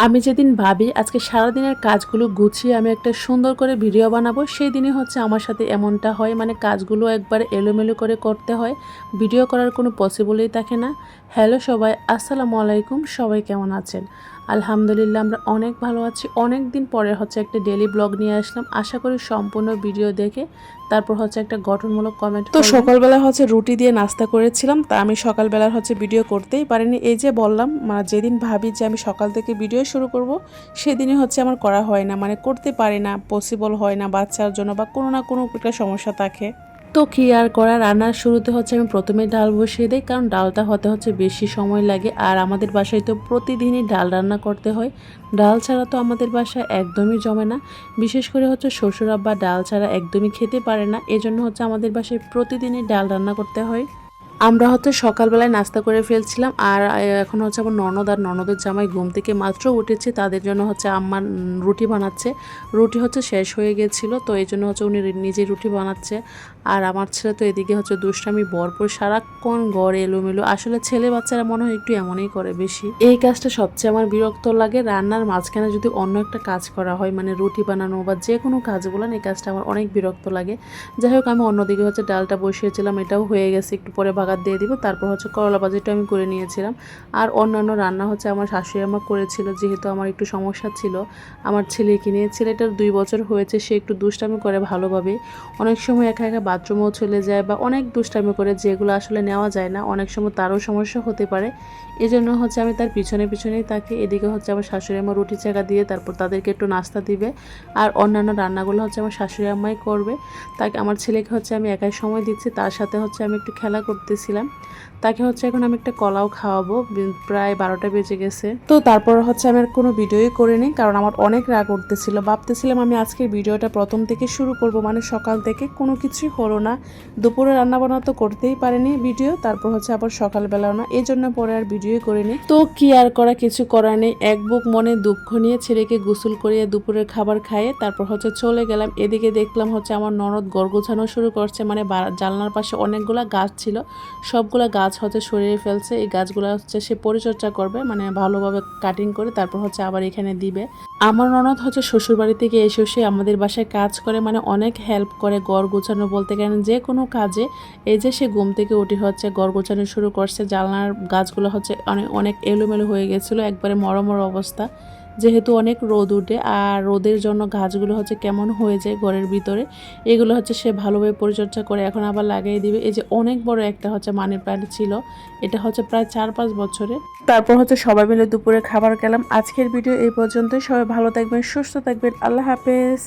আমি যেদিন ভাবি আজকে সারাদিনের কাজগুলো গুছিয়ে আমি একটা সুন্দর করে ভিডিও বানাবো, সেই দিনই হচ্ছে আমার সাথে এমনটা হয়। মানে কাজগুলো একবার এলোমেলো করে করতে হয়, ভিডিও করার কোনো পসিবলই থাকে না। হ্যালো সবাই, আসসালামু আলাইকুম। সবাই কেমন আছেন? আলহামদুলিল্লাহ, আমরা অনেক ভালো আছি। অনেক দিন পরে হচ্ছে একটা ডেইলি ব্লগ নিয়ে আসলাম। আশা করি সম্পূর্ণ ভিডিও দেখে তারপর হচ্ছে একটা গঠনমূলক কমেন্ট করবেন। তো সকালবেলা হচ্ছে রুটি দিয়ে নাস্তা করেছিলাম, তা আমি সকালবেলার হচ্ছে ভিডিও করতেই পারিনি। এই যে বললাম, যেদিন ভাবি যে আমি সকাল থেকে ভিডিও শুরু করব, সেদিনই হচ্ছে আমার করা হয় না, মানে করতে পারি না, পসিবল হয় না বাচ্চার জন্য বা কোনো না কোনো একটা সমস্যা থাকে। তো কি আর করা, রান্নার শুরুতে হচ্ছে আমি প্রথমে ডাল বসিয়ে দিই, কারণ ডালটা হতে হচ্ছে বেশি সময় লাগে। আর আমাদের বাসায় তো প্রতিদিনই ডাল রান্না করতে হয়। ডাল ছাড়া তো আমাদের বাসায় একদমই জমে না। বিশেষ করে হচ্ছে শ্বশুর আব্বা ডাল ছাড়া একদমই খেতে পারে না, এজন্য হচ্ছে আমাদের বাসায় প্রতিদিনই ডাল রান্না করতে হয়। আমরা হচ্ছে সকালবেলায় নাস্তা করে ফেলছিলাম, আর এখন হচ্ছে আমার ননদ আর ননদের জামাই ঘুম থেকে মাত্র উঠেছে, তাদের জন্য হচ্ছে আম্মা রুটি বানাচ্ছে। রুটি হচ্ছে শেষ হয়ে গেছিলো, তো এই জন্য হচ্ছে উনি নিজে রুটি বানাচ্ছে। আর আমার ছেলে তো এদিকে হচ্ছে দুষ্টামি ভরপুর, সারাক্ষণ ঘর এলোমেলো। আসলে ছেলে বাচ্চারা মনে হয় একটু এমনই করে বেশি। এই কাজটা সবচেয়ে আমার বিরক্ত লাগে। রান্নার মাঝখানে যদি অন্য একটা কাজ করা হয়, মানে রুটি বানানো বা যে কোনো কাজ বলেন, এই কাজটা আমার অনেক বিরক্ত লাগে। যাই হোক, আমি অন্যদিকে হচ্ছে ডালটা বসিয়েছিলাম, এটাও হয়ে গেছে, একটু পরে বাগার দিয়ে দিব। তারপর হচ্ছে করলা ভাজিটা আমি করে নিয়েছিলাম। আর অন্যান্য রান্না হচ্ছে আমার শাশুড়ি আমা করেছিল, যেহেতু আমার একটু সমস্যা ছিল। আমার ছেলেকে নিয়ে, ছেলেটার 2 বছর হয়েছে, সে একটু দুষ্টামি করে ভালোভাবে। অনেক সময় একা একা বাথরুমেও চলে যায় বা অনেক দুষ্টামি করে, যেগুলো আসলে নেওয়া যায় না। অনেক সময় তারও সমস্যা হতে পারে, এজন্য হচ্ছে আমি তার পিছনে পিছনেই থাকি। এদিকে হচ্ছে আমার শাশুড়ি আমা রুটি চাকা দিয়ে তারপর তাদেরকে একটু নাস্তা দিবে। আর অন্যান্য রান্নাগুলো হচ্ছে আমার শাশুড়ি আম্মাই করবে। তাকে, আমার ছেলেকে হচ্ছে আমি একাই সময় দিচ্ছি, তার সাথে হচ্ছে আমি একটু খেলা করতেছিলাম। তাকে হচ্ছে এখন আমি একটা কলাও খাওয়াবো, প্রায় 12টা বেজে গেছে। তো তারপর হচ্ছে আমি আর কোনো ভিডিওই করিনি, কারণ আমার অনেক রাগ উঠতেছিল। ভাবতেছিলাম আমি আজকের ভিডিওটা প্রথম থেকে শুরু করব, মানে সকাল থেকে কোনো কিছুই হলো না। দুপুরে রান্নাবান্না তো করতেই পারিনি ভিডিও, তারপর হচ্ছে আবার সকালবেলাও না, এই জন্য পরে আর ভিডিওই করিনি। তো কি আর করা, কিছু করার নেই। এক বুক মনে দুঃখ নিয়ে ছেলেকে গোসল করিয়ে দুপুরের খাবার খাইয়ে তারপর হচ্ছে চলে গেলাম। এদিকে দেখলাম হচ্ছে আমার ননদ ঘর গোছানো শুরু করছে, মানে জানলার পাশে অনেকগুলা গাছ ছিল, সবগুলা গাছ হচ্ছে সরিয়ে ফেলছে। এই গাছগুলো হচ্ছে সে পরিচর্যা করবে, মানে ভালোভাবে কাটিং করে তারপর হচ্ছে আবার এখানে দিবে। আমার ননদ হচ্ছে শ্বশুরবাড়ি থেকে এসে সে আমাদের বাসায় কাজ করে, মানে অনেক হেল্প করে ঘর গোছানো বলতে গেলেন যে কোনো কাজে। এই যে সে ঘুম থেকে উঠে হচ্ছে ঘর গোছানো শুরু করছে। জানলার গাছগুলো হচ্ছে অনেক এলোমেলো হয়ে গেছিলো, একবারে মরমর অবস্থা, যেহেতু অনেক রোদ উঠে। আর রোদের জন্য গাছগুলো হচ্ছে কেমন হয়ে যায় ঘরের ভিতরে, এগুলো হচ্ছে সে ভালোভাবে পরিচর্যা করে এখন আবার লাগিয়ে দিবে। এই যে অনেক বড় একটা হচ্ছে মানি প্ল্যান্ট ছিল, এটা হচ্ছে প্রায় 4-5 বছরে। তারপর হচ্ছে সবাই মিলে দুপুরে খাবার খেলাম। আজকের ভিডিও এই পর্যন্তই। সবাই ভালো থাকবেন, সুস্থ থাকবেন, আল্লাহ হাফেজ।